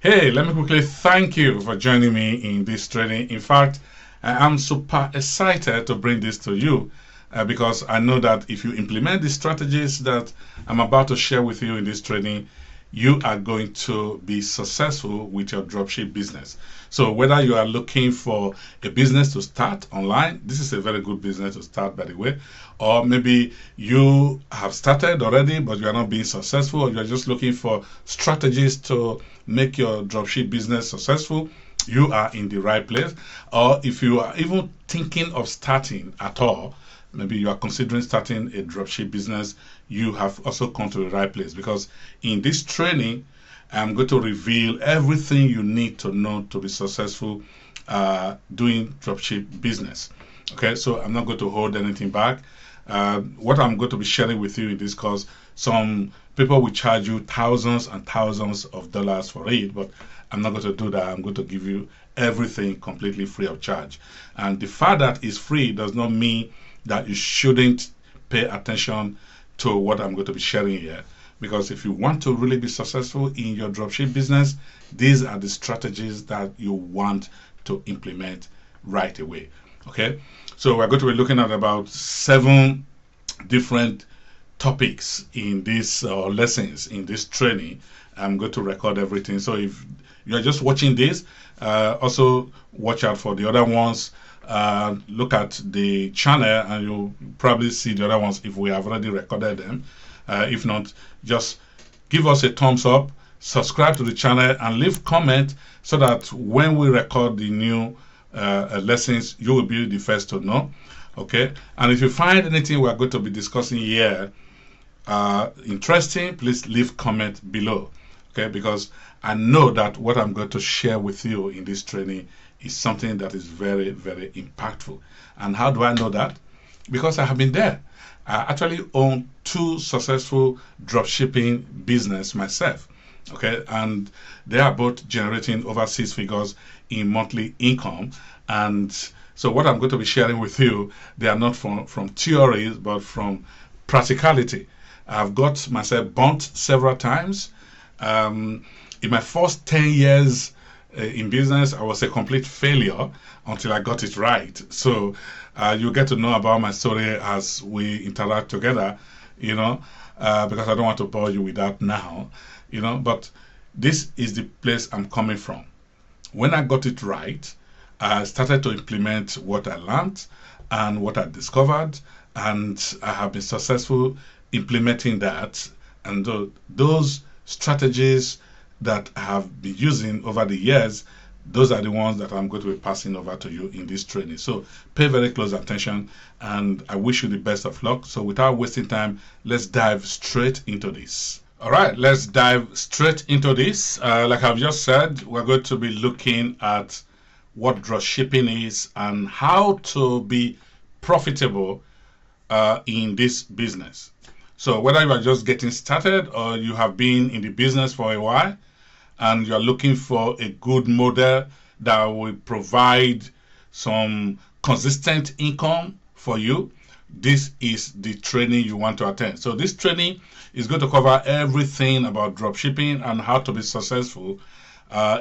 Hey, let me quickly thank you for joining me in this training. In fact, I am super excited to bring this to you because I know that if you implement the strategies that I'm about to share with you in this training, you are going to be successful with your dropship business. So, whether you are looking for a business to start online, this is a very good business to start, by the way, or maybe you have started already but you are not being successful, or you are just looking for strategies to make your dropship business successful, you are in the right place. Or if you are even thinking of starting at all, maybe you are considering starting a dropship business, you have also come to the right place, because in this training I'm going to reveal everything you need to know to be successful doing dropship business. Okay, so I'm not going to hold anything back. What I'm going to be sharing with you in this course, some people will charge you thousands and thousands of dollars for it, but I'm not going to do that. I'm going to give you everything completely free of charge. And the fact that it's free does not mean that you shouldn't pay attention to what I'm going to be sharing here. Because if you want to really be successful in your dropship business, these are the strategies that you want to implement right away. Okay, so we're going to be looking at about 7 different topics in these lessons in this training. I'm going to record everything. So if you're just watching this, also watch out for the other ones. Look at the channel and you'll probably see the other ones if we have already recorded them. If not, just give us a thumbs up, subscribe to the channel, and leave comment so that when we record the new lessons, you will be the first to know. Okay, and if you find anything we're going to be discussing here interesting, please leave comment below. Okay, because I know that what I'm going to share with you in this training is something that is very, very impactful. And how do I know that? Because I have been there. I actually own 2 successful dropshipping business myself. Okay, and they are both generating over 6 figures in monthly income. And so what I'm going to be sharing with you, they are not from theories but from practicality. I've got myself burnt several times. In my first 10 years in business, I was a complete failure until I got it right. So you get to know about my story as we interact together, because I don't want to bore you with that now, but this is the place I'm coming from. When I got it right, I started to implement what I learned and what I discovered, and I have been successful implementing that. And those strategies that I have been using over the years, those are the ones that I'm going to be passing over to you in this training. So pay very close attention, and I wish you the best of luck. So without wasting time, let's dive straight into this. All right, let's dive straight into this. Like I've just said, we're going to be looking at what dropshipping is and how to be profitable in this business. So whether you are just getting started or you have been in the business for a while and you're looking for a good model that will provide some consistent income for you, this is the training you want to attend. So this training is going to cover everything about dropshipping and how to be successful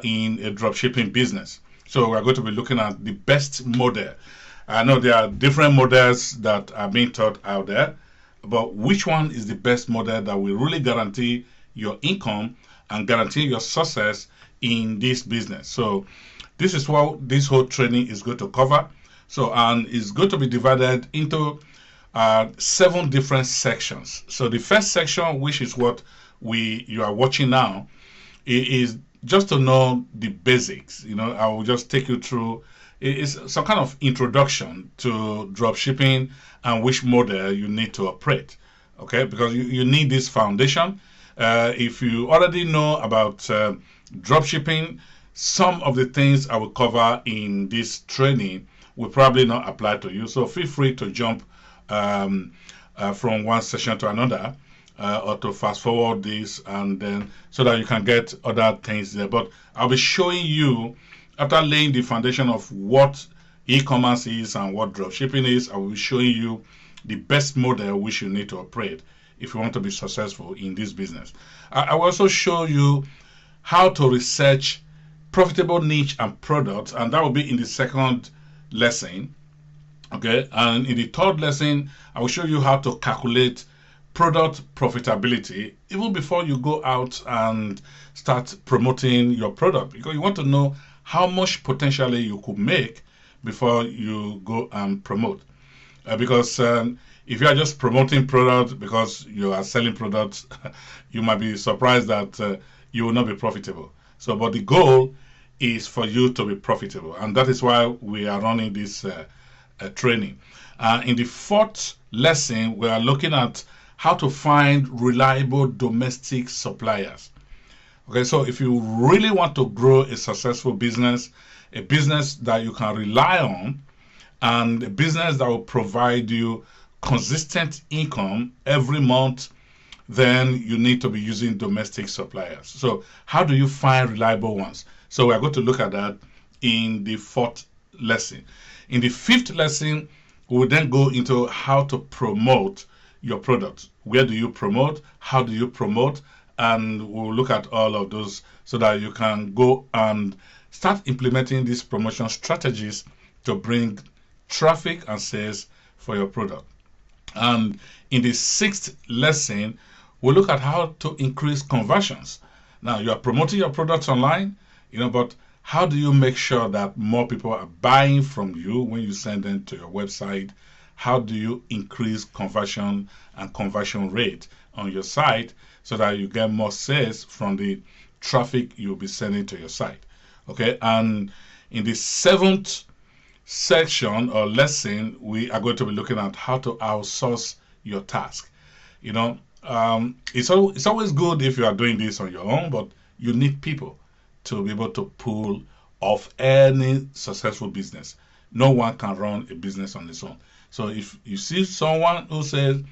in a dropshipping business. So we're going to be looking at the best model. I know there are different models that are being taught out there, but which one is the best model that will really guarantee your income and guarantee your success in this business? So this is what this whole training is going to cover. So, and it's going to be divided into 7 different sections. So the first section, which is what you are watching now, is just to know the basics. I will just take you through. It's some kind of introduction to dropshipping and which model you need to operate. Okay, because you need this foundation. If you already know about dropshipping, some of the things I will cover in this training will probably not apply to you. So feel free to jump from one session to another, or to fast forward this, and then so that you can get other things there. But I'll be showing you, after laying the foundation of what e-commerce is and what dropshipping is, I will be showing you the best model which you need to operate if you want to be successful in this business. I will also show you how to research profitable niche and products, and that will be in the second lesson. Okay, and in the third lesson, I will show you how to calculate product profitability even before you go out and start promoting your product, because you want to know how much potentially you could make before you go and promote. Because if you are just promoting products because you are selling products, you might be surprised that you will not be profitable. So, but the goal is for you to be profitable, and that is why we are running this training. In the fourth lesson, we are looking at how to find reliable domestic suppliers. Okay, so if you really want to grow a successful business, a business that you can rely on, and a business that will provide you consistent income every month, then you need to be using domestic suppliers. So how do you find reliable ones? So we're going to look at that in the fourth lesson. In the fifth lesson, we will then go into how to promote your product. Where do you promote? How do you promote? And we'll look at all of those so that you can go and start implementing these promotion strategies to bring traffic and sales for your product. And in the sixth lesson, we'll look at how to increase conversions. Now, you are promoting your products online, but how do you make sure that more people are buying from you when you send them to your website? How do you increase conversion and conversion rate on your site so that you get more sales from the traffic you'll be sending to your site? Okay, and in the seventh section or lesson, we are going to be looking at how to outsource your task. It's always good if you are doing this on your own, but you need people to be able to pull off any successful business. No one can run a business on its own. So if you see someone who says,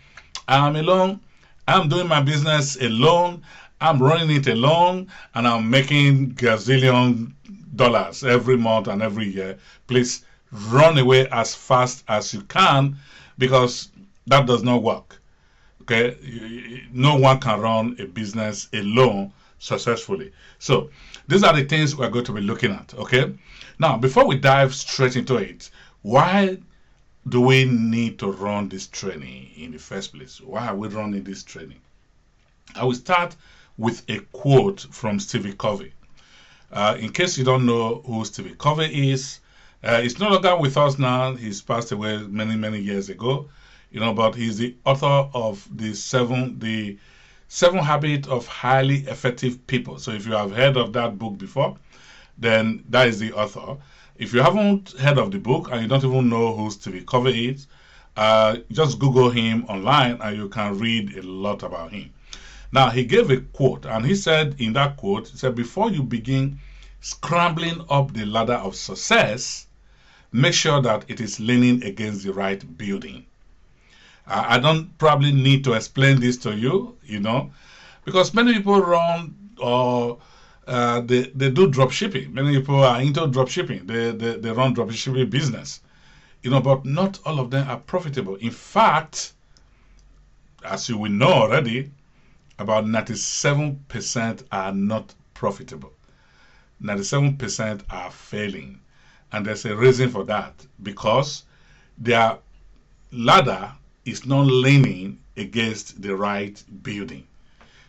I'm alone, I'm doing my business alone, I'm running it alone, and I'm making gazillion dollars every month and every year, please run away as fast as you can, because that does not work. Okay, no one can run a business alone successfully. So these are the things we're going to be looking at. Okay, now before we dive straight into it, why do we need to run this training in the first place? Why are we running this training? I will start with a quote from Stephen Covey. In case you don't know who Stephen Covey is, he's no longer with us now. He's passed away many, many years ago. But he's the author of the seven habits of highly effective people. So if you have heard of that book before, then that is the author. If you haven't heard of the book and you don't even know who Stephen Covey is, just Google him online and you can read a lot about him. Now, he gave a quote, and he said in that quote, he said, before you begin scrambling up the ladder of success, make sure that it is leaning against the right building. I don't probably need to explain this to you, because many people run or they do drop shipping. Many people are into drop shipping. They run drop shipping business, but not all of them are profitable. In fact, as you will know already, about 97% are not profitable. 97% are failing. And there's a reason for that, because their ladder is not leaning against the right building.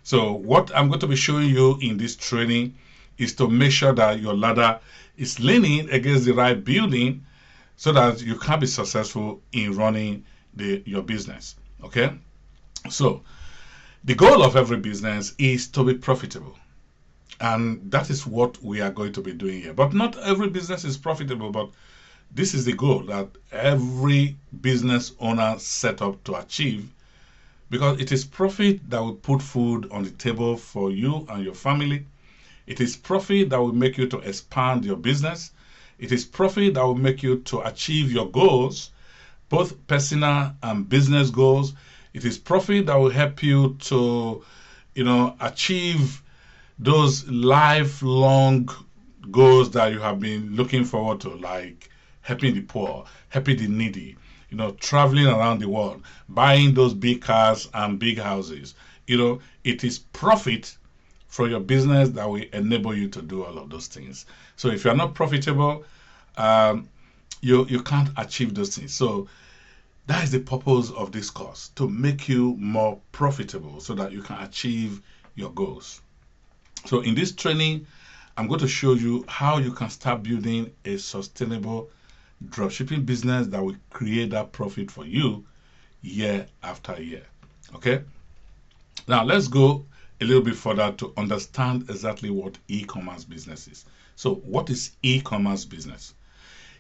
So what I'm going to be showing you in this training is to make sure that your ladder is leaning against the right building so that you can be successful in running your business. Okay? So the goal of every business is to be profitable. And that is what we are going to be doing here. But not every business is profitable, but this is the goal that every business owner set up to achieve, because it is profit that will put food on the table for you and your family. It is profit that will make you to expand your business. It is profit that will make you to achieve your goals, both personal and business goals. It is profit that will help you to, achieve those lifelong goals that you have been looking forward to, like helping the poor, helping the needy, traveling around the world, buying those big cars and big houses. It is profit from your business that will enable you to do all of those things. So if you're not profitable, you can't achieve those things. So that is the purpose of this course, to make you more profitable so that you can achieve your goals. So in this training, I'm going to show you how you can start building a sustainable dropshipping business that will create that profit for you year after year. Okay? Now let's go a little bit further to understand exactly what e-commerce business is. So what is e-commerce business?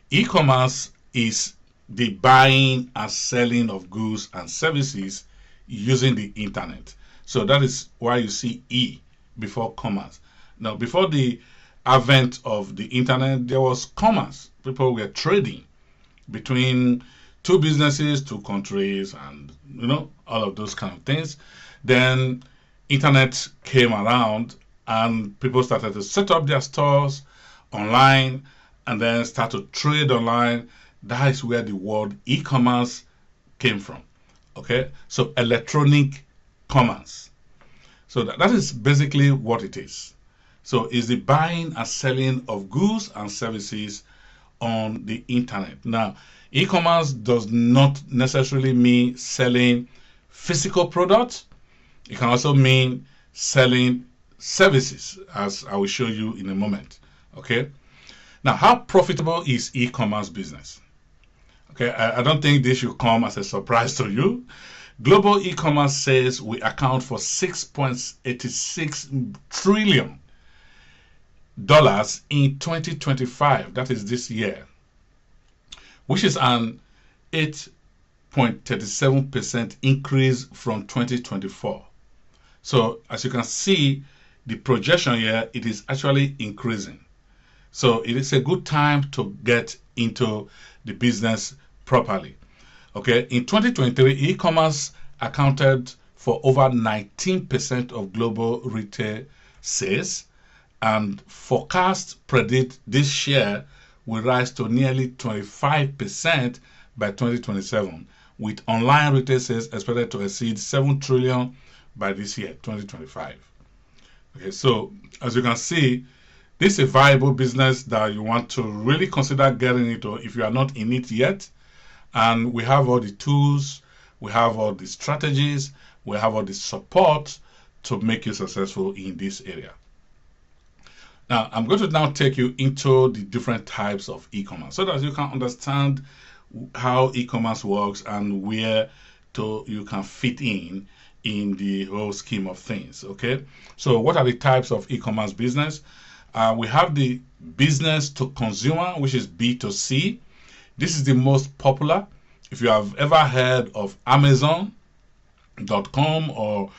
E-commerce is the buying and selling of goods and services using the internet. So that is why you see E before commerce. Now, before the advent of the internet, there was commerce. People were trading between two businesses, two countries, and all of those kind of things. Then internet came around and people started to set up their stores online and then start to trade online. That is where the word e-commerce came from. Okay, so electronic commerce. So that is basically what it is. So it's the buying and selling of goods and services on the internet. Now, e-commerce does not necessarily mean selling physical products. It can also mean selling services, as I will show you in a moment. Okay. Now, how profitable is e-commerce business? Okay, I don't think this should come as a surprise to you. Global e-commerce sales will account for $6.86 trillion in 2025. That is this year, which is an 8.37% increase from 2024. So as you can see, the projection here, it is actually increasing. So it is a good time to get into the business properly. Okay, in 2023, e-commerce accounted for over 19% of global retail sales, and forecasts predict this share will rise to nearly 25% by 2027, with online retail sales expected to exceed 7 trillion by this year, 2025. Okay, so as you can see, this is a viable business that you want to really consider getting into if you are not in it yet. And we have all the tools, we have all the strategies, we have all the support to make you successful in this area. Now, I'm going to now take you into the different types of e-commerce so that you can understand how e-commerce works and where you can fit in the whole scheme of things. Okay, so what are the types of e-commerce business? We have the business to consumer, which is B2C. This is the most popular. If you have ever heard of Amazon.com or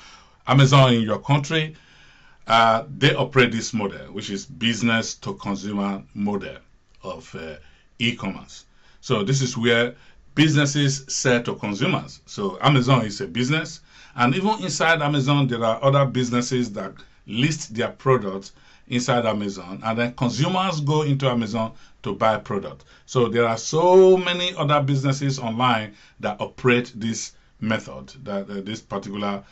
Amazon in your country, they operate this model, which is business to consumer model of e-commerce. So this is where businesses sell to consumers. So Amazon is a business, and even inside Amazon, there are other businesses that list their products inside Amazon, and then consumers go into Amazon to buy product. So there are so many other businesses online that operate this method, this particular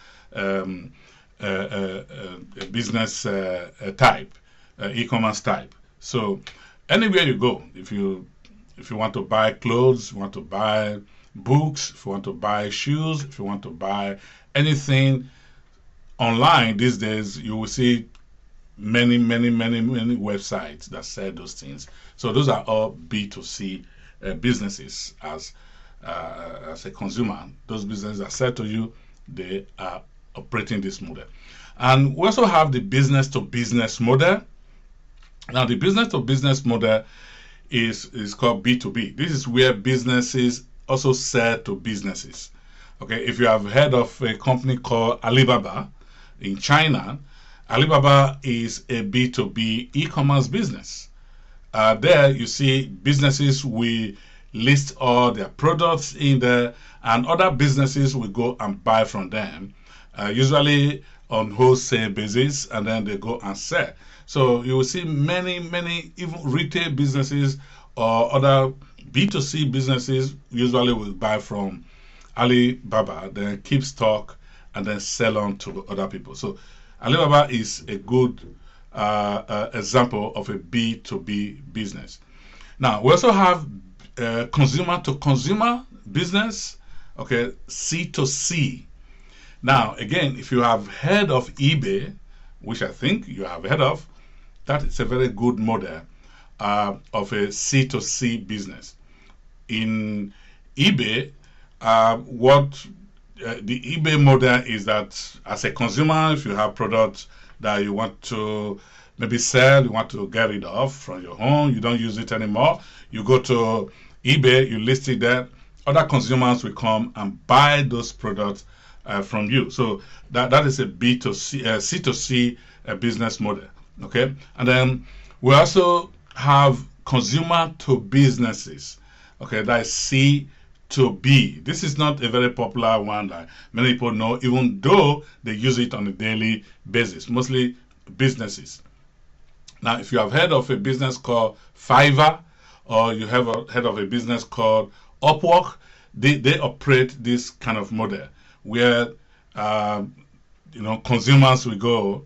business type, e-commerce type. So anywhere you go, if you want to buy clothes, you want to buy books, if you want to buy shoes, if you want to buy anything online these days, you will see many websites that sell those things. So those are all B2C businesses. As a consumer, those businesses that sell to you, they are operating this model. And we also have the business to business model. Now the business to business model is called B2B. This is where businesses also sell to businesses. Okay, if you have heard of a company called Alibaba in China, Alibaba is a B2B e-commerce business. There you see businesses will list all their products in there, and other businesses will go and buy from them, usually on wholesale basis, and then they go and sell. So you will see many even retail businesses or other B2C businesses usually will buy from Alibaba, then keep stock, and then sell on to other people. So Alibaba is a good example of a B2B business. Now, we also have consumer to consumer business, okay, C2C. Now, again, if you have heard of eBay, which I think you have heard of, that is a very good model of a C2C business. In eBay, what the eBay model is that as a consumer, if you have products that you want to maybe sell, you want to get rid of from your home, you don't use it anymore, you go to eBay, you list it there, other consumers will come and buy those products from you. So that is a B2C, C2C business model. Okay, and then we also have consumer to businesses. Okay, that is C to B. This is not a very popular one that many people know, even though they use it on a daily basis, mostly businesses. Now, if you have heard of a business called Fiverr, or you have heard of a business called Upwork, they operate this kind of model where consumers will go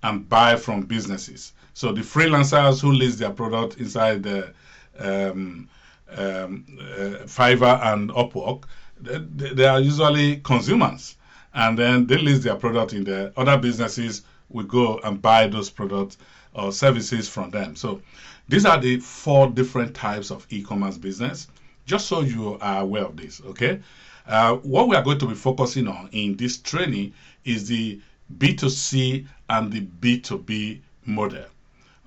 and buy from businesses. So the freelancers who list their product inside the Fiverr and Upwork, they are usually consumers, and then they list their product in there. Other businesses will go and buy those products or services from them. So these are the 4 different types of e-commerce business, just so you are aware of this. Okay, what we are going to be focusing on in this training is the B2C and the B2B model.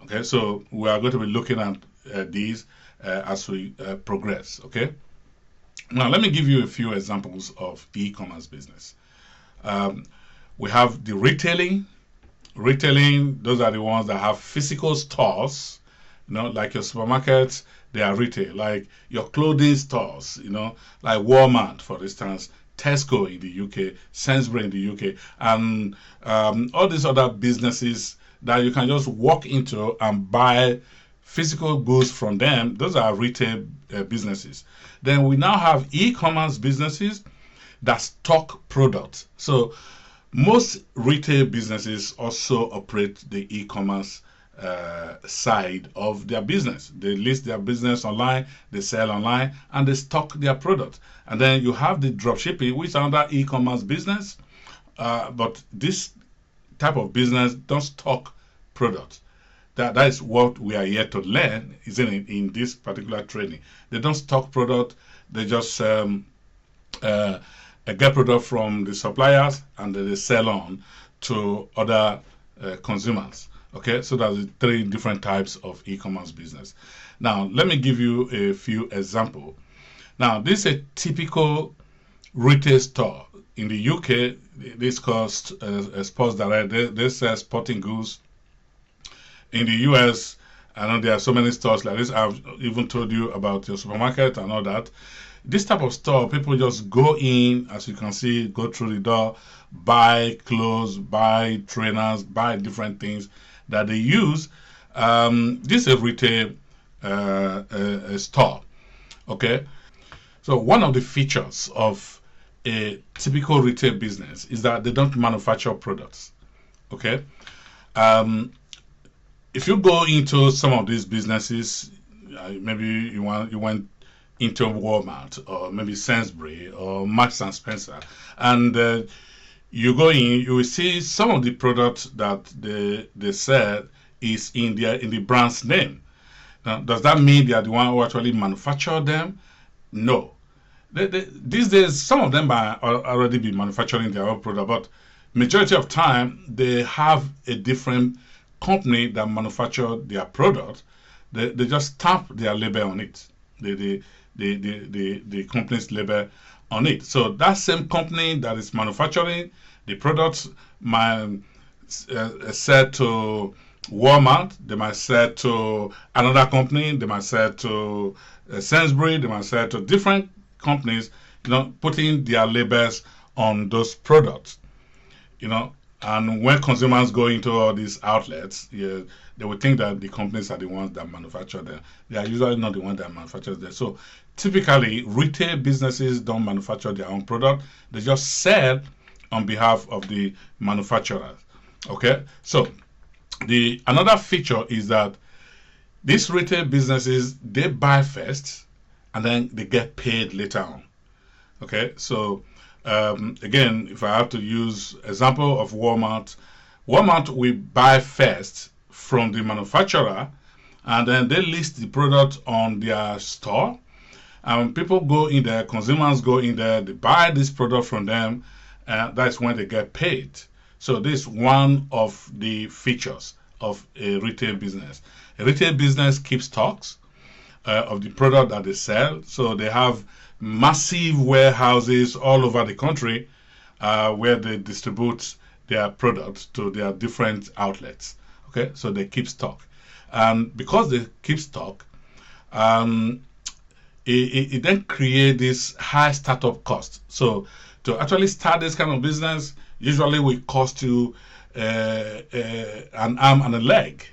Okay, so we are going to be looking at these as we progress. Okay, now let me give you a few examples of e-commerce business. We have the retailing. Those are the ones that have physical stores, like your supermarkets, they are retail. Like your clothing stores, like Walmart, for instance, Tesco in the UK, Sainsbury in the UK, and all these other businesses that you can just walk into and buy physical goods from them. Those are retail businesses. Then we now have e-commerce businesses that stock products. So most retail businesses also operate the e-commerce side of their business. They list their business online, they sell online, and they stock their product. And then you have the dropshipping, which is another e-commerce business, but this type of business don't stock products. That is what we are here to learn, isn't it, in this particular training. They don't stock product, they just get product from the suppliers and they sell on to other consumers. Okay, so that's the 3 different types of e-commerce business. Now, let me give you a few examples. Now, this is a typical retail store. In the UK, this called Sports Direct. They sell sporting goods. In the US, I know there are so many stores like this. I've even told you about your supermarket and all that. This type of store, people just go in, as you can see, go through the door, buy clothes, buy trainers, buy different things that they use. This is a retail store. Okay, so one of the features of a typical retail business is that they don't manufacture products. Okay, if you go into some of these businesses, maybe you went into Walmart or maybe Sainsbury or Marks and Spencer, and you go in, you will see some of the products that they sell is in the brand's name. Now, does that mean they are the one who actually manufacture them? No. These days, some of them are already be manufacturing their own product, but majority of time they have a different company that manufacture their product. They just stamp their label on it. The company's label on it. So that same company that is manufacturing the products might sell to Walmart, they might sell to another company, they might sell to Sainsbury, they might sell to different companies, putting their labels on those products, and when consumers go into all these outlets, they would think that the companies are the ones that manufacture them. They are usually not the ones that manufacture them. So typically, retail businesses don't manufacture their own product. They just sell on behalf of the manufacturers. Okay, so the another feature is that these retail businesses, they buy first and then they get paid later on. Okay, so again, if I have to use example of Walmart, Walmart will buy first from the manufacturer and then they list the product on their store. And people go in there, consumers go in there, they buy this product from them, and that's when they get paid. So this is one of the features of a retail business. A retail business keeps stocks of the product that they sell. So they have massive warehouses all over the country where they distribute their products to their different outlets. Okay, so they keep stock. And because they keep stock, um, it then creates this high startup cost. So to actually start this kind of business, usually will cost you an arm and a leg.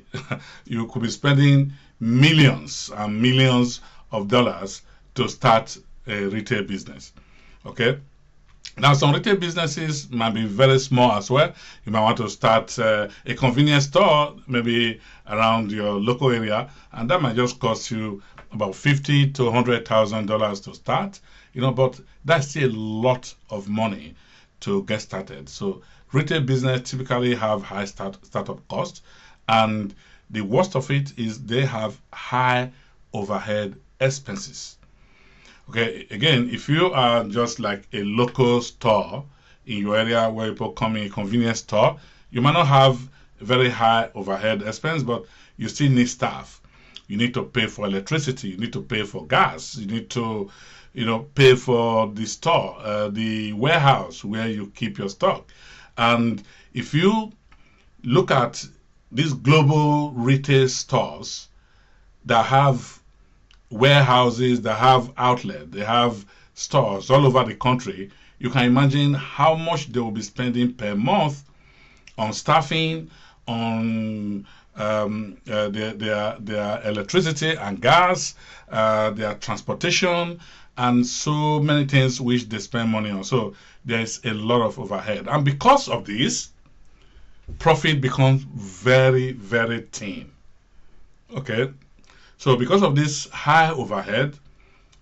You could be spending millions and millions of dollars to start a retail business. Okay. Now, some retail businesses might be very small as well. You might want to start a convenience store, maybe around your local area, and that might just cost you about $50,000 to $100,000 to start. But that's still a lot of money to get started. So, retail business typically have high startup costs, and the worst of it is they have high overhead expenses. Okay, again, if you are just like a local store in your area where people come in a convenience store, you might not have very high overhead expense, but you still need staff. You need to pay for electricity. You need to pay for gas. You need to, pay for the store, the warehouse where you keep your stock. And if you look at these global retail stores that have warehouses, that have outlets, they have stores all over the country, you can imagine how much they will be spending per month on staffing, on their electricity and gas, their transportation, and so many things which they spend money on. So there's a lot of overhead. And because of this, profit becomes very, very thin. Okay? So because of this high overhead,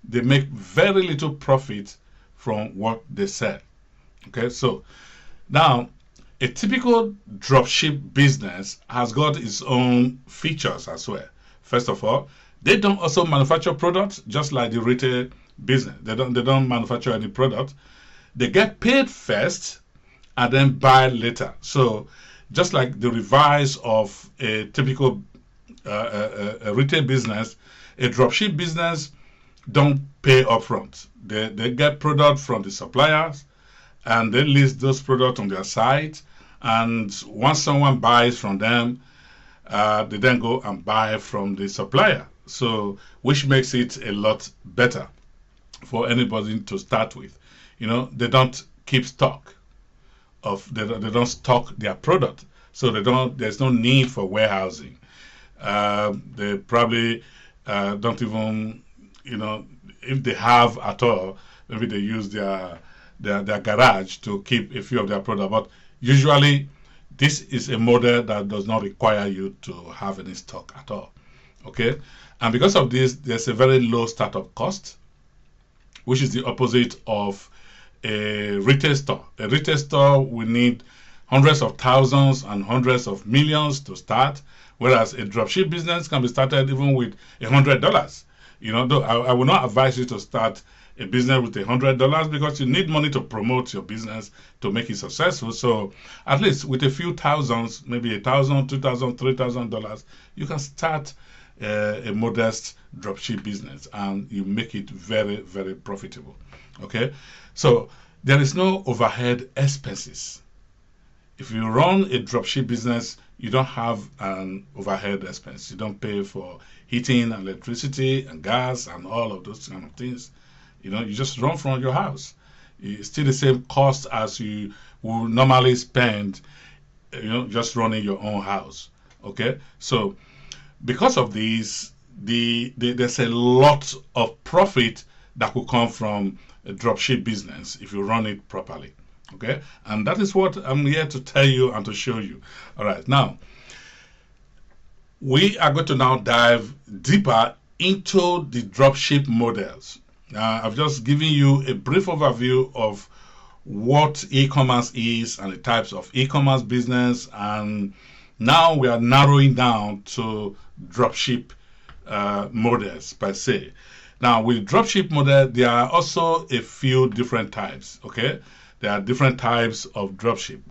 they make very little profit from what they sell. Okay, so now a typical dropship business has got its own features as well. First of all, they don't also manufacture products just like the retail business. They don't manufacture any product. They get paid first and then buy later. So just like the revise of a typical a retail business, a dropship business don't pay upfront. They get product from the suppliers and they list those products on their site. And once someone buys from them, they then go and buy from the supplier. So, which makes it a lot better for anybody to start with. They don't keep stock they don't stock their product. So there's no need for warehousing. They probably don't even, if they have at all, maybe they use their garage to keep a few of their products. But usually, this is a model that does not require you to have any stock at all. Okay, and because of this, there's a very low startup cost, which is the opposite of a retail store. A retail store will need hundreds of thousands and hundreds of millions to start, whereas a dropship business can be started even with $100. Though I will not advise you to start a business with $100 because you need money to promote your business to make it successful. So at least with a few thousands, maybe $1,000, $2,000, $3,000, you can start a modest dropship business and you make it very, very profitable. Okay, so there is no overhead expenses. If you run a dropship business, you don't have an overhead expense. You don't pay for heating and electricity and gas and all of those kind of things. You just run from your house. It's still the same cost as you would normally spend, just running your own house. Okay, so because of these, there's a lot of profit that could come from a dropship business if you run it properly. Okay, and that is what I'm here to tell you and to show you. All right, now we are going to now dive deeper into the dropship models. I've just given you a brief overview of what e-commerce is and the types of e-commerce business, and now we are narrowing down to dropship models per se. Now, with dropship model, there are also a few different types. Okay, there are different types of dropship.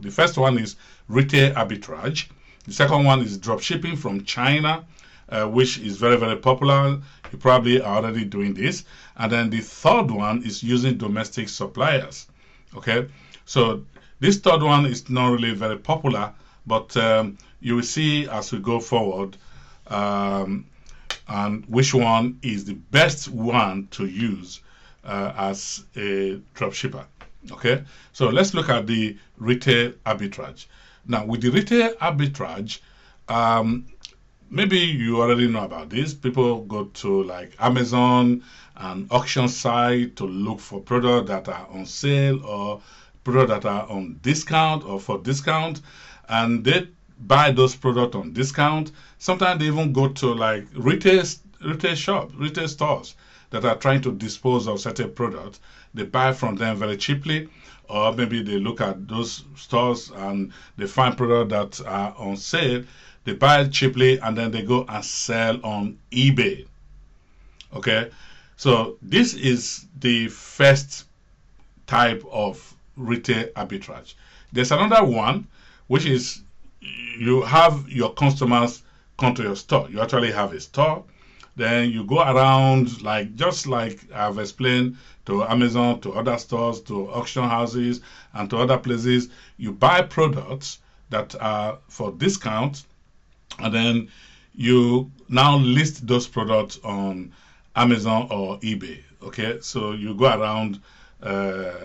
The first one is retail arbitrage. The second one is dropshipping from China, which is very, very popular. You probably are already doing this. And then the third one is using domestic suppliers. Okay, so this third one is not really very popular, but you will see as we go forward and which one is the best one to use as a dropshipper. Okay, so let's look at the retail arbitrage. Now, with the retail arbitrage, maybe you already know about this. People go to like Amazon and auction site to look for products that are on sale or products that are on discount or for discount, and they buy those products on discount. Sometimes they even go to like retail shops, retail stores that are trying to dispose of certain products. They buy from them very cheaply, or maybe they look at those stores and they find products that are on sale. They buy it cheaply and then they go and sell on eBay. Okay, so this is the first type of retail arbitrage. There's another one, which is you have your customers come to your store. You actually have a store. Then you go around, like just like I've explained, to Amazon, to other stores, to auction houses, and to other places. You buy products that are for discount, and then you now list those products on Amazon or eBay. Okay, so you go around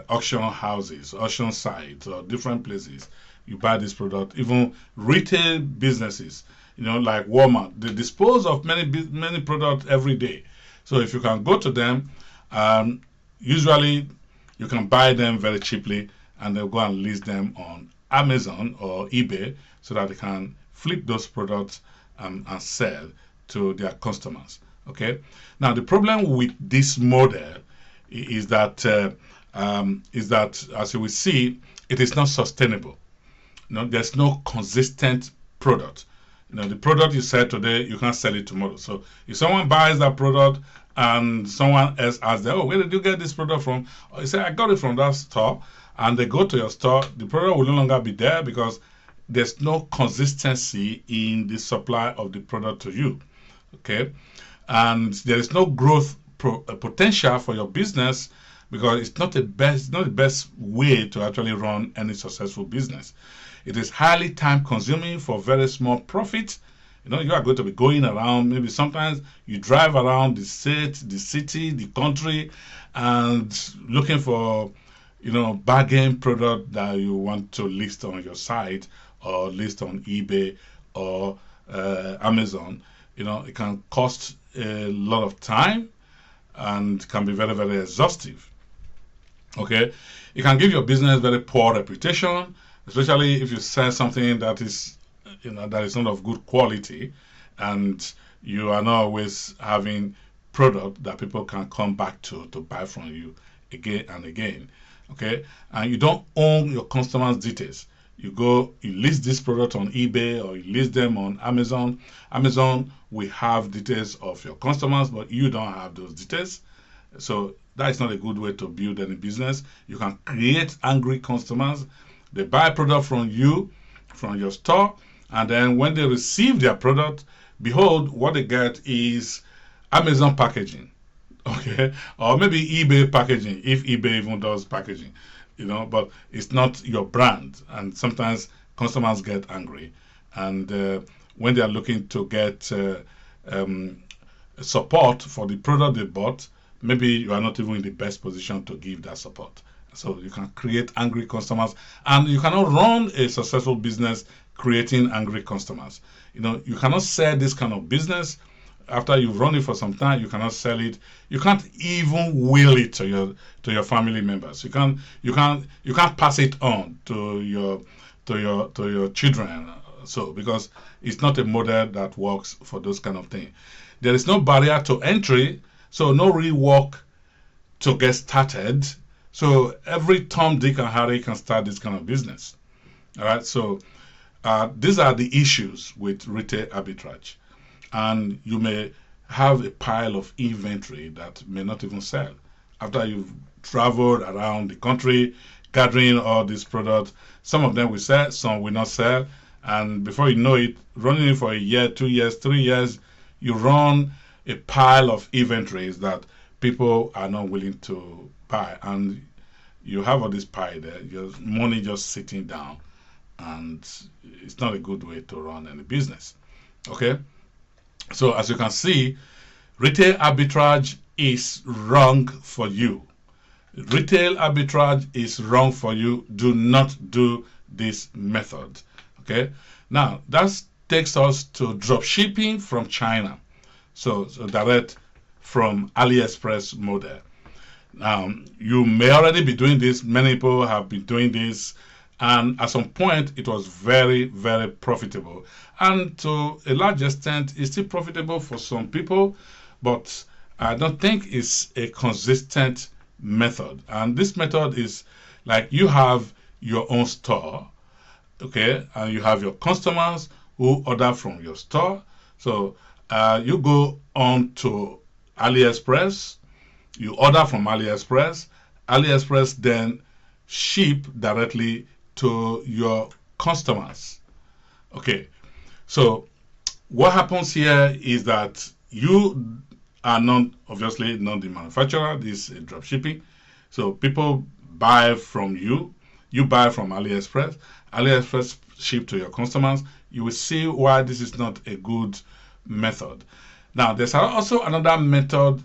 auction houses, auction sites, or different places. You buy this product. Even retail businesses, like Walmart, they dispose of many products every day. So if you can go to them, usually you can buy them very cheaply, and they'll go and list them on Amazon or eBay so that they can flip those products and sell to their customers. Okay. Now the problem with this model is that as you will see, it is not sustainable. There's no consistent product. The product you sell today, you can't sell it tomorrow. So if someone buys that product and someone else asks them, "Oh, where did you get this product from?" Or you say, "I got it from that store," and they go to your store, the product will no longer be there because there's no consistency in the supply of the product to you. Okay, and there is no growth potential for your business because it's not the best way to actually run any successful business. It is highly time consuming for very small profit. You are going to be going around, maybe sometimes you drive around the state, the city, the country, and looking for, bargain product that you want to list on your site or list on eBay or Amazon. It can cost a lot of time and can be very, very exhaustive. Okay, it can give your business very poor reputation, especially if you sell something that is, that is not of good quality, and you are not always having product that people can come back to buy from you again and again. Okay, and you don't own your customers' details. You list this product on eBay or you list them on Amazon. Amazon will have details of your customers, but you don't have those details. So that is not a good way to build any business. You can create angry customers. They buy product from you, from your store, and then when they receive their product, behold, what they get is Amazon packaging, okay, or maybe eBay packaging, if eBay even does packaging, but it's not your brand, and sometimes customers get angry, and when they are looking to get support for the product they bought, maybe you are not even in the best position to give that support. So you can create angry customers, and you cannot run a successful business creating angry customers. You cannot sell this kind of business after you've run it for some time, you cannot sell it. You can't even will it to your family members. You can't pass it on to your children. So because it's not a model that works for those kind of things. There is no barrier to entry, so no real work to get started. So every Tom, Dick, and Harry can start this kind of business. All right. So these are the issues with retail arbitrage, and you may have a pile of inventory that may not even sell after you've traveled around the country gathering all these products. Some of them will sell, some will not sell, and before you know it, running it for a year, 2 years, 3 years, you run a pile of inventories that people are not willing to buy, and you have all this pile there, your money just sitting down, and it's not a good way to run any business. Okay, so as you can see, retail arbitrage is wrong for you. Retail arbitrage is wrong for you. Do not do this method. Okay, now that takes us to dropshipping from China. So direct from AliExpress model. You may already be doing this. Many people have been doing this, and at some point it was very, very profitable. And to a large extent, it's still profitable for some people, but I don't think it's a consistent method. And this method is like you have your own store, okay, and you have your customers who order from your store. So you go on to AliExpress, you order from AliExpress, AliExpress then ship directly to your customers. Okay, so what happens here is that you are obviously not the manufacturer. This is dropshipping. So people buy from you, you buy from AliExpress, AliExpress ship to your customers. You will see why this is not a good method. Now, there's also another method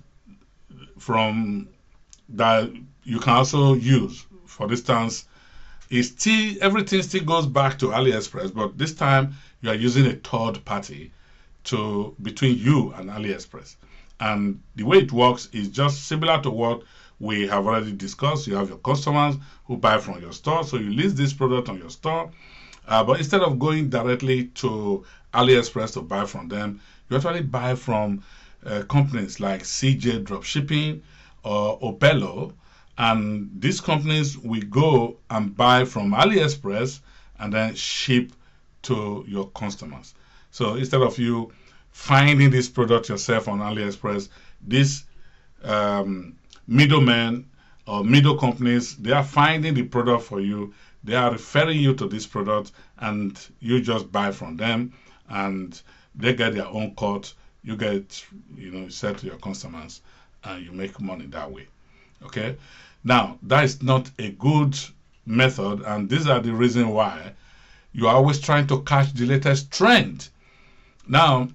from that you can also use. For instance, everything still goes back to AliExpress, but this time you are using a third party between you and AliExpress. And the way it works is just similar to what we have already discussed. You have your customers who buy from your store, so you list this product on your store. But instead of going directly to AliExpress to buy from them, you actually buy from companies like CJ Dropshipping or Opello, and these companies will go and buy from AliExpress and then ship to your customers. So instead of you finding this product yourself on AliExpress, these middlemen or middle companies, they are finding the product for you. They are referring you to this product, and you just buy from them, and they get their own cut. You get, sell to your customers, and you make money that way. Okay. Now, that is not a good method, and these are the reasons why you are always trying to catch the latest trend. Now,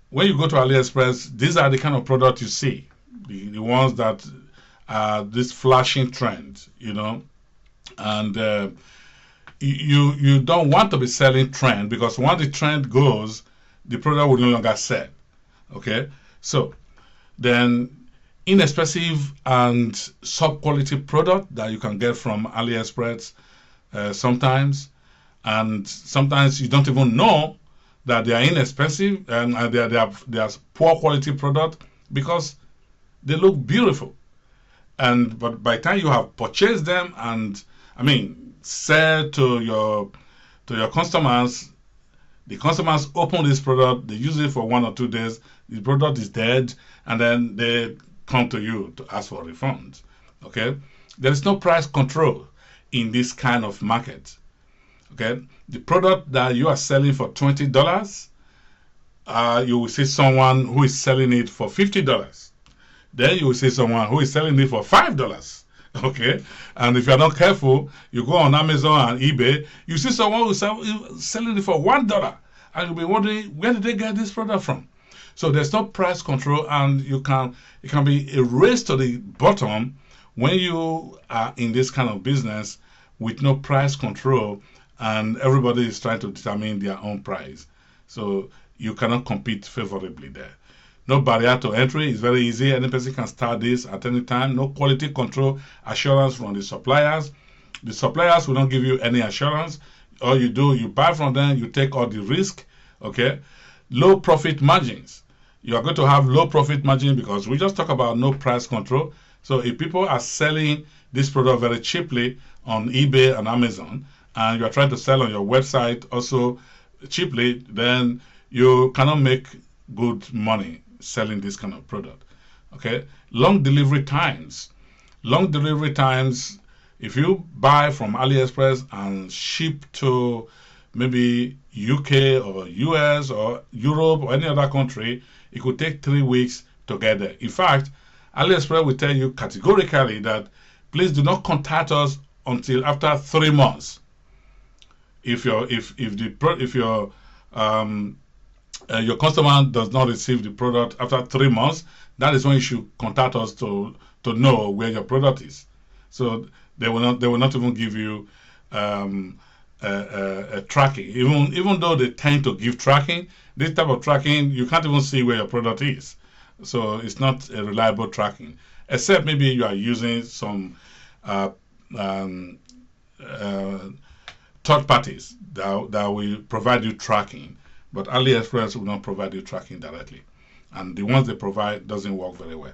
when you go to AliExpress, these are the kind of product you see, the ones that are this flashing trend, and you don't want to be selling trend, because once the trend goes, the product will no longer sell. Okay, so then inexpensive and sub-quality product that you can get from AliExpress sometimes, and sometimes you don't even know that they are inexpensive and they are poor quality product because they look beautiful. But by the time you have purchased them and sell to your customers, the customers open this product, they use it for 1 or 2 days, the product is dead, and then they come to you to ask for refunds. Okay, there is no price control in this kind of market. Okay, the product that you are selling for $20, you will see someone who is selling it for $50. Then you will see someone who is selling it for $5. Okay, and if you are not careful, you go on Amazon and eBay, you see someone who is selling it for $1, and you'll be wondering, where did they get this product from? So there's no price control, and it can be a race to the bottom when you are in this kind of business with no price control, and everybody is trying to determine their own price. So you cannot compete favorably there. No barrier to entry. It's very easy. Any person can start this at any time. No quality control assurance from the suppliers. The suppliers will not give you any assurance. All you do, you buy from them, you take all the risk. Okay. Low profit margins. You are going to have low profit margin because we just talk about no price control. So if people are selling this product very cheaply on eBay and Amazon, and you are trying to sell on your website also cheaply, then you cannot make good money selling this kind of product. Okay. Long delivery times. Long delivery times. If you buy from AliExpress and ship to maybe UK or US or Europe or any other country, it could take 3 weeks to get there. In fact, AliExpress will tell you categorically that please do not contact us until after 3 months. If your customer does not receive the product after 3 months, that is when you should contact us to know where your product is. So they will not even give you tracking. Even though they tend to give tracking, this type of tracking you can't even see where your product is. So it's not a reliable tracking, except maybe you are using some third parties that will provide you tracking. But AliExpress will not provide you tracking directly, and the ones they provide doesn't work very well.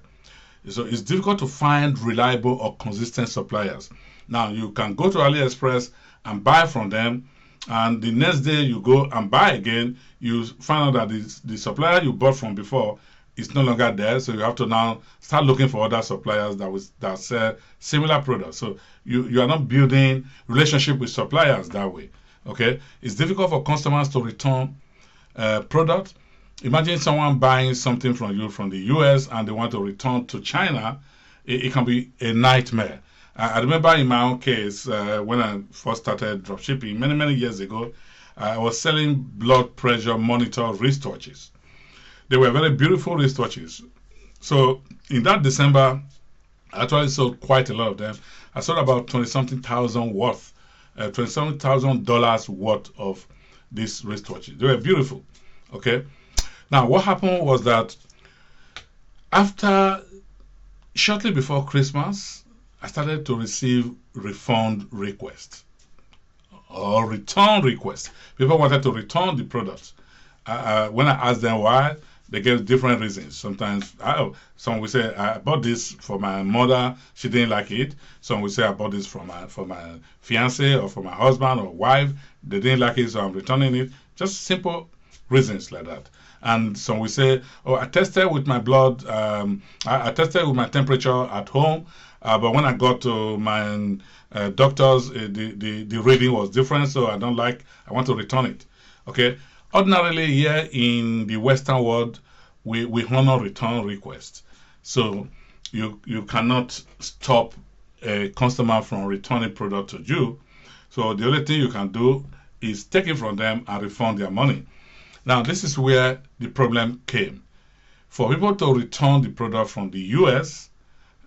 So it's difficult to find reliable or consistent suppliers. Now you can go to AliExpress and buy from them, and the next day you go and buy again, you find out that the supplier you bought from before is no longer there. So you have to now start looking for other suppliers that sell similar products. So you are not building relationship with suppliers that way. Okay, it's difficult for customers to return product. Imagine someone buying something from you from the US and they want to return to China. It can be a nightmare. I remember in my own case, when I first started dropshipping many years ago, I was selling blood pressure monitor wristwatches. They were very beautiful wristwatches. So in that December, I actually sold quite a lot of them. I sold about $20,000 worth of these wristwatches. They were beautiful. Okay. Now, what happened was that shortly before Christmas, I started to receive refund requests or return requests. People wanted to return the products. When I asked them why, they gave different reasons. Sometimes, some will say, I bought this for my mother, she didn't like it. Some will say, I bought this for my fiance or for my husband or wife, they didn't like it, so I'm returning it. Just simple reasons like that. And some will say, oh, I tested with my blood, I tested with my temperature at home, but when I got to my doctor's, the reading was different, so I want to return it. Okay. Ordinarily, here in the Western world, we honor return requests. So you cannot stop a customer from returning product to you. So the only thing you can do is take it from them and refund their money. Now, this is where the problem came. For people to return the product from the US,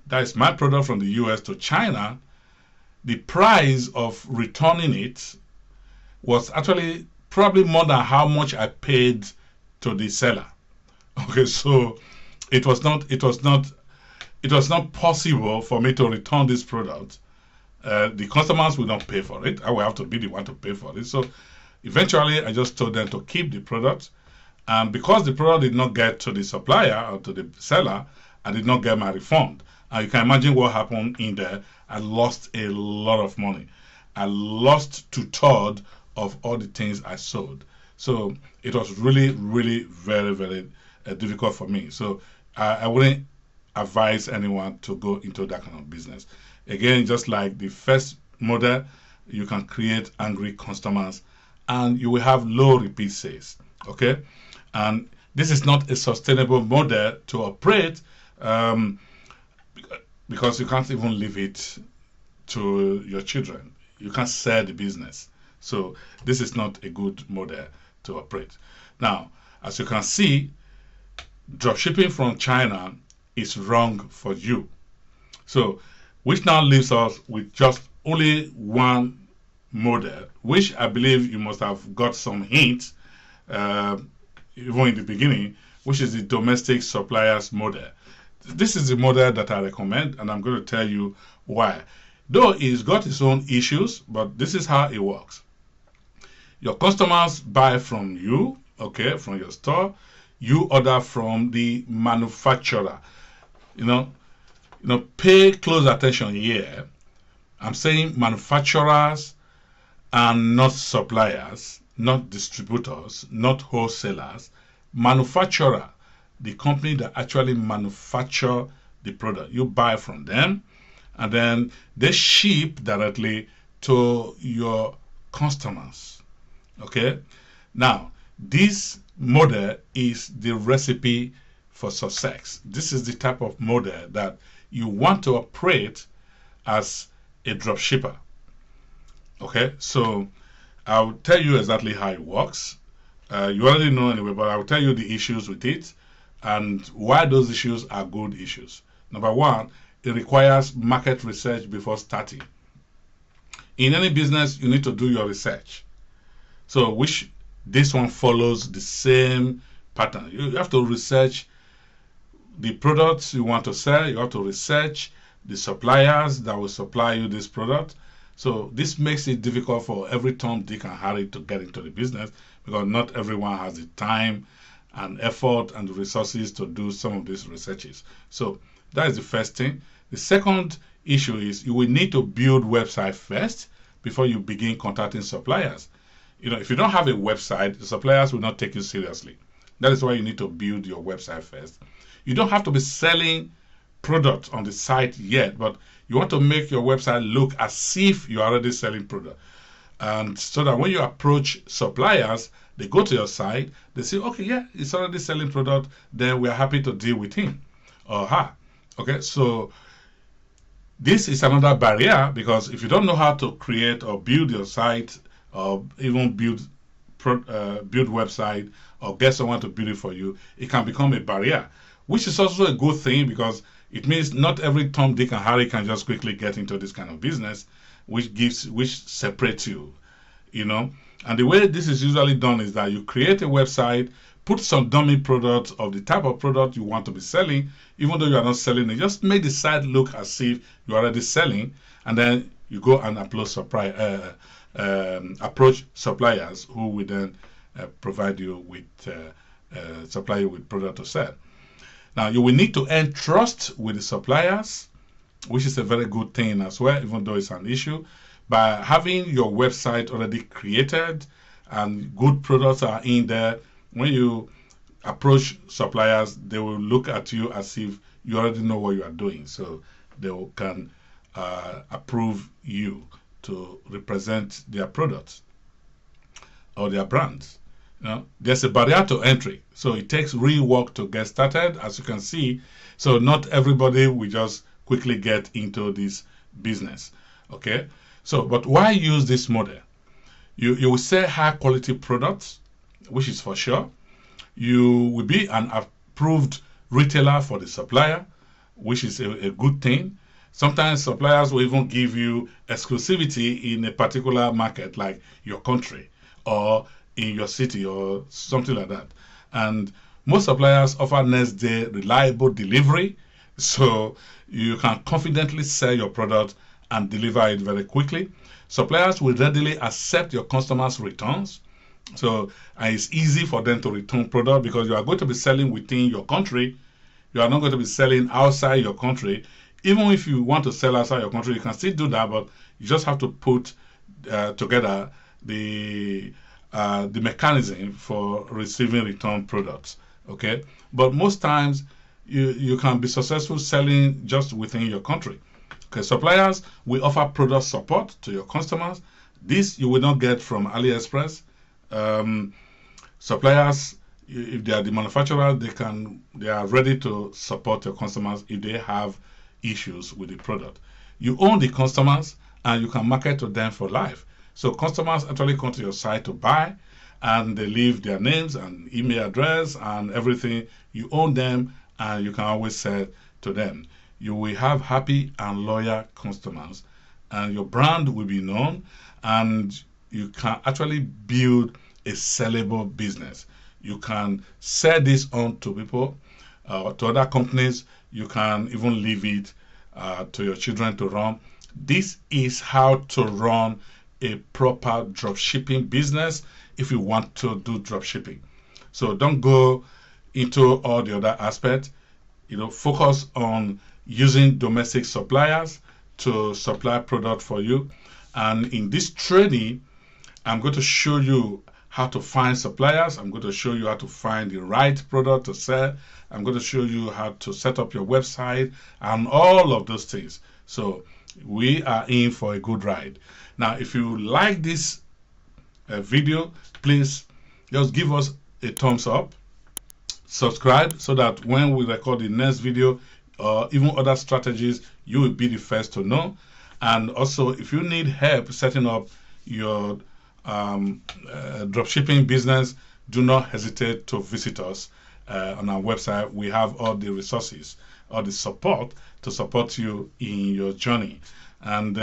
that is my product from the US to China, the price of returning it was actually probably more than how much I paid to the seller. Okay, so it was not possible for me to return this product. The customers will not pay for it. I will have to be the one to pay for it. So eventually, I just told them to keep the product. And because the product did not get to the supplier or to the seller, I did not get my refund. And you can imagine what happened in there. I lost a lot of money. I lost 2/3 of all the things I sold. So it was really, really very difficult for me. So I wouldn't advise anyone to go into that kind of business. Again, just like the first model, you can create angry customers and you will have low repeat sales. Okay, and this is not a sustainable model to operate because you can't even leave it to your children. You can't sell the business. So this is not a good model to operate. Now, as you can see, dropshipping from China is wrong for you. So, which now leaves us with just only one model, which I believe you must have got some hints even in the beginning, which is the domestic suppliers model. This is the model that I recommend, and I'm going to tell you why. Though it's got its own issues, but this is how it works. Your customers buy from you, okay, from your store. You order from the manufacturer. You know, pay close attention here. I'm saying manufacturers and not suppliers, not distributors, not wholesalers. Manufacturer, the company that actually manufacture the product. You buy from them, and then they ship directly to your customers. Okay? Now, this model is the recipe for success. This is the type of model that you want to operate as a dropshipper. Okay? So, I'll tell you exactly how it works. You already know anyway, but I'll tell you the issues with it and why those issues are good issues. Number one, it requires market research before starting. In any business, you need to do your research. So, which this one follows the same pattern. You have to research the products you want to sell. You have to research the suppliers that will supply you this product. So this makes it difficult for every Tom, Dick, and Harry to get into the business because not everyone has the time and effort and the resources to do some of these researches. So that is the first thing. The second issue is you will need to build website first before you begin contacting suppliers. If you don't have a website, the suppliers will not take you seriously. That is why you need to build your website first. You don't have to be selling products on the site yet, but you want to make your website look as if you're already selling product. And so that when you approach suppliers, they go to your site, they say, okay, yeah, it's already selling product, then we're happy to deal with him or her. Okay, so this is another barrier because if you don't know how to create or build your site or even build website or get someone to build it for you, it can become a barrier, which is also a good thing because it means not every Tom, Dick, and Harry can just quickly get into this kind of business, which separates you, And the way this is usually done is that you create a website, put some dummy products of the type of product you want to be selling, even though you are not selling it. Just make the site look as if you're already selling, and then you go and approach suppliers who will then provide you with supply you with product to sell. Now, you will need to earn trust with the suppliers, which is a very good thing as well, even though it's an issue. By having your website already created and good products are in there, when you approach suppliers, they will look at you as if you already know what you are doing. So they can approve you to represent their products or their brands. There's a barrier to entry, so it takes real work to get started, as you can see. So not everybody will just quickly get into this business. Okay, so but why use this model? You will sell high quality products, which is for sure. You will be an approved retailer for the supplier, which is a good thing. Sometimes suppliers will even give you exclusivity in a particular market, like your country or in your city or something like that. And most suppliers offer next day reliable delivery, so you can confidently sell your product and deliver it very quickly. Suppliers will readily accept your customers' returns. So it's easy for them to return product because you are going to be selling within your country. You are not going to be selling outside your country. Even if you want to sell outside your country, you can still do that, but you just have to put together the mechanism for receiving return products. Okay, but most times you can be successful selling just within your country. Okay, suppliers will offer product support to your customers. This you will not get from AliExpress. Suppliers, if they are the manufacturer, they are ready to support your customers if they have issues with the product. You own the customers and you can market to them for life. So customers actually come to your site to buy, and they leave their names and email address and everything. You own them and you can always sell to them. You will have happy and loyal customers, and your brand will be known, and you can actually build a sellable business. You can sell this on to people, to other companies. You can even leave it to your children to run. This is how to run a proper dropshipping business if you want to do dropshipping. So don't go into all the other aspects. Focus on using domestic suppliers to supply product for you. And in this training, I'm going to show you how to find suppliers. I'm going to show you how to find the right product to sell. I'm going to show you how to set up your website and all of those things. So we are in for a good ride. Now, if you like this video, please just give us a thumbs up. Subscribe so that when we record the next video or even other strategies, you will be the first to know. And also, if you need help setting up your dropshipping business, do not hesitate to visit us on our website. We have all the resources, all the support to support you in your journey. And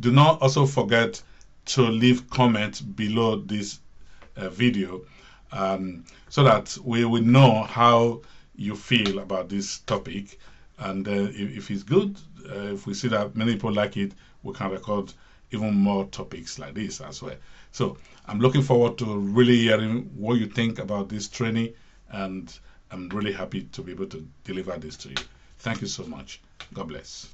do not also forget to leave comments below this video so that we will know how you feel about this topic. And if it's good, if we see that many people like it, we can record even more topics like this as well. So I'm looking forward to really hearing what you think about this training, and I'm really happy to be able to deliver this to you. Thank you so much. God bless.